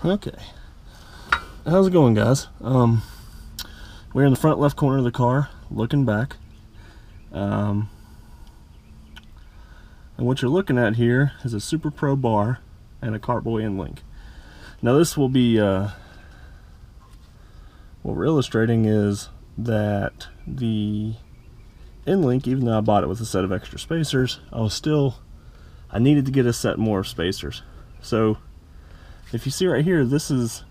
Okay, how's it going, guys? We're in the front left corner of the car, looking back. And what you're looking at here is a SuperPro bar and a Kart Boy Endlink. Now this will be, what we're illustrating is that the Endlink, even though I bought it with a set of extra spacers, I needed to get a set more of spacers. So if you see right here, this is,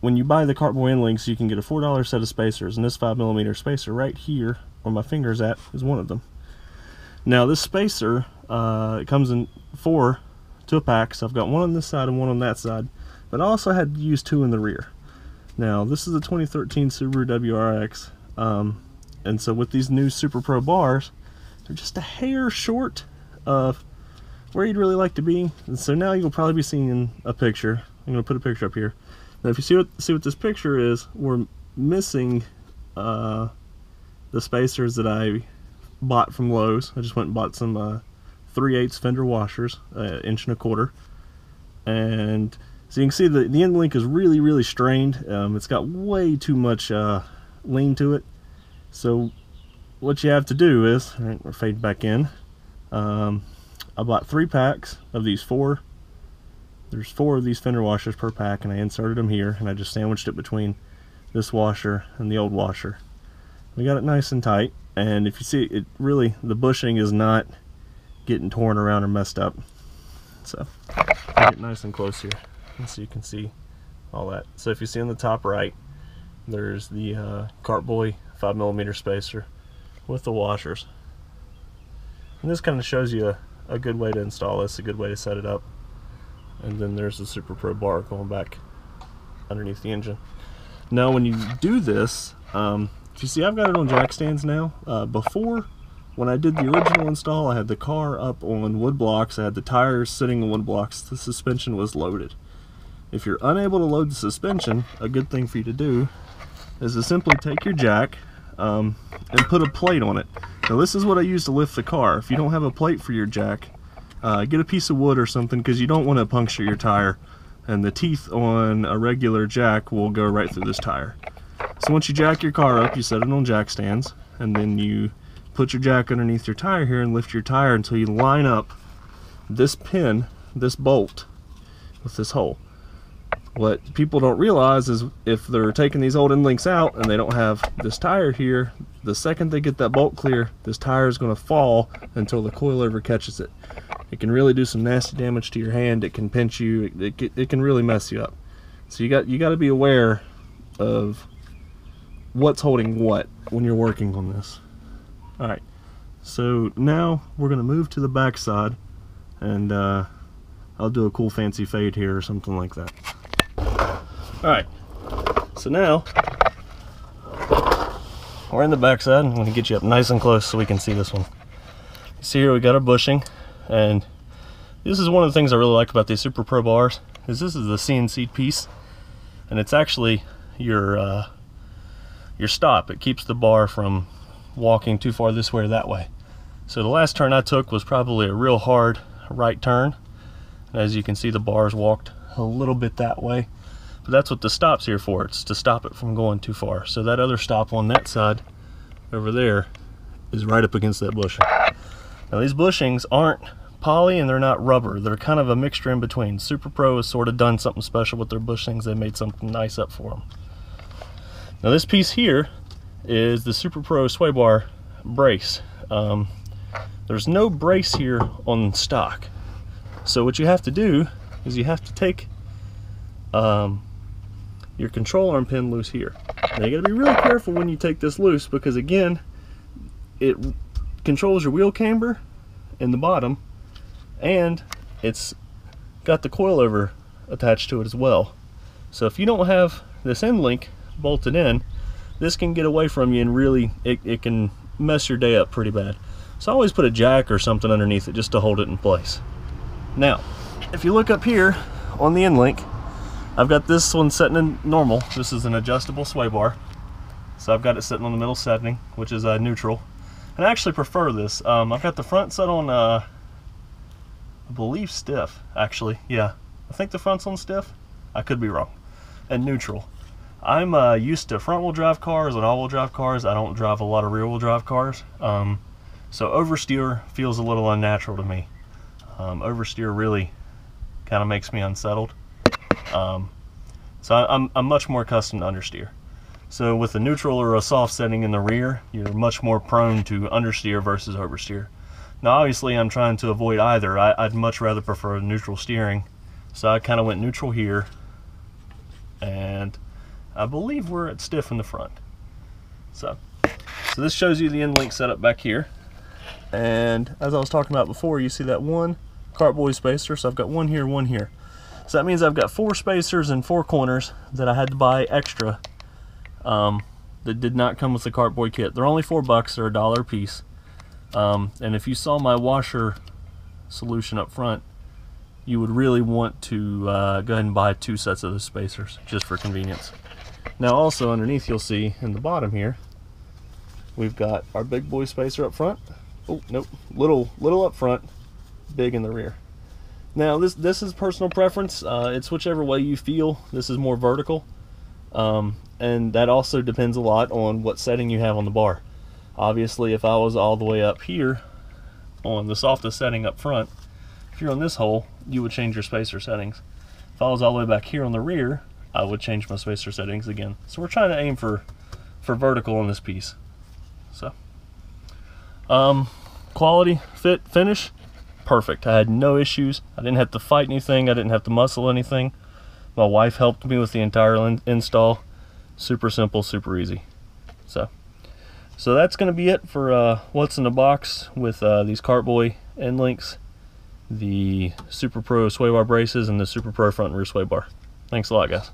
when you buy the Kart Boy Endlinks, you can get a $4 set of spacers, and this 5mm spacer right here, where my finger's at, is one of them. Now this spacer, it comes in 4 to a pack, so I've got one on this side and one on that side, but I also had to use 2 in the rear. Now this is a 2013 Subaru WRX, and so with these new SuperPro bars, they're just a hair short of where you'd really like to be. And so now you'll probably be seeing a picture. I'm going to put a picture up here. Now if you see what this picture is, we're missing the spacers that I bought from Lowe's. I just went and bought some 3/8 fender washers, 1.25 inches. And so you can see the Endlink is really strained. It's got way too much lean to it. So what you have to do is, all right, we're fading back in. I bought 3 packs of these 4. There's 4 of these fender washers per pack, and I inserted them here, and I just sandwiched it between this washer and the old washer. We got it nice and tight, and if you see it, really the bushing is not getting torn around or messed up. So I'll get nice and close here, so you can see all that. So if you see on the top right, there's the Kart Boy 5mm spacer with the washers. And this kind of shows you a good way to install this, a good way to set it up. And then there's the SuperPro bar going back underneath the engine. Now when you do this, if you see, I've got it on jack stands now. Before, when I did the original install, I had the car up on wood blocks, I had the tires sitting on wood blocks, the suspension was loaded. If you're unable to load the suspension, a good thing for you to do is to simply take your jack and put a plate on it. Now this is what I use to lift the car. If you don't have a plate for your jack, get a piece of wood or something, because you don't want to puncture your tire, and the teeth on a regular jack will go right through this tire. So once you jack your car up, you set it on jack stands, and then you put your jack underneath your tire here and lift your tire until you line up this pin, this bolt, with this hole. What people don't realize is if they're taking these old Endlinks out and they don't have this tire here, the second they get that bolt clear, this tire is going to fall until the coilover catches it. It can really do some nasty damage to your hand. It can pinch you. It can really mess you up. So you got to be aware of what's holding what when you're working on this. All right. So now we're going to move to the back side, and I'll do a cool fancy fade here or something like that. Alright, so now we're in the back side. I'm going to get you up nice and close so we can see this one. You see here we got our bushing, and this is one of the things I really like about these SuperPro bars, is this is the CNC piece, and it's actually your stop. It keeps the bar from walking too far this way or that way. So the last turn I took was probably a real hard right turn, and as you can see the bars walked a little bit that way. But that's what the stop's here for. It's to stop it from going too far. So that other stop on that side over there is right up against that bushing. Now these bushings aren't poly and they're not rubber. They're kind of a mixture in between. SuperPro has sort of done something special with their bushings. They made something nice up for them. Now this piece here is the SuperPro Sway Bar brace. There's no brace here on stock. So what you have to do is you have to take your control arm pin loose here. Now you gotta be really careful when you take this loose, because again, it controls your wheel camber in the bottom, and it's got the coilover attached to it as well. So if you don't have this Endlink bolted in, this can get away from you, and really it can mess your day up pretty bad. So I always put a jack or something underneath it just to hold it in place. Now if you look up here on the Endlink, I've got this one setting in normal. This is an adjustable sway bar. So I've got it sitting on the middle setting, which is neutral. And I actually prefer this. I've got the front set on, I believe stiff, actually. Yeah, I think the front's on stiff. I could be wrong. And neutral. I'm used to front-wheel drive cars and all-wheel drive cars. I don't drive a lot of rear-wheel drive cars. So oversteer feels a little unnatural to me. Oversteer really kind of makes me unsettled. So I'm much more accustomed to understeer. So with a neutral or a soft setting in the rear, you're much more prone to understeer versus oversteer. Now obviously I'm trying to avoid either. I'd much rather prefer neutral steering. So I kind of went neutral here, and I believe we're at stiff in the front. So this shows you the Endlink setup back here. And as I was talking about before, you see that one Kart Boy spacer. So I've got one here, one here. So that means I've got 4 spacers and 4 corners that I had to buy extra that did not come with the Kart Boy kit. They're only $4, they're $1 a piece. And if you saw my washer solution up front, you would really want to go ahead and buy 2 sets of the spacers just for convenience. Now also underneath, you'll see in the bottom here, we've got our big boy spacer up front. Oh, nope, little up front, big in the rear. Now this is personal preference. It's whichever way you feel. This is more vertical, and that also depends a lot on what setting you have on the bar. Obviously, if I was all the way up here on the softest setting up front, if you're on this hole, you would change your spacer settings. If I was all the way back here on the rear, I would change my spacer settings again. So we're trying to aim for vertical on this piece. So quality, fit, finish, perfect. I had no issues. I didn't have to fight anything. I didn't have to muscle anything. My wife helped me with the entire install. Super simple, super easy. So that's going to be it for what's in the box with these Kart Boy Endlinks, the SuperPro Sway Bar Braces, and the SuperPro Front and Rear Sway Bar. Thanks a lot, guys.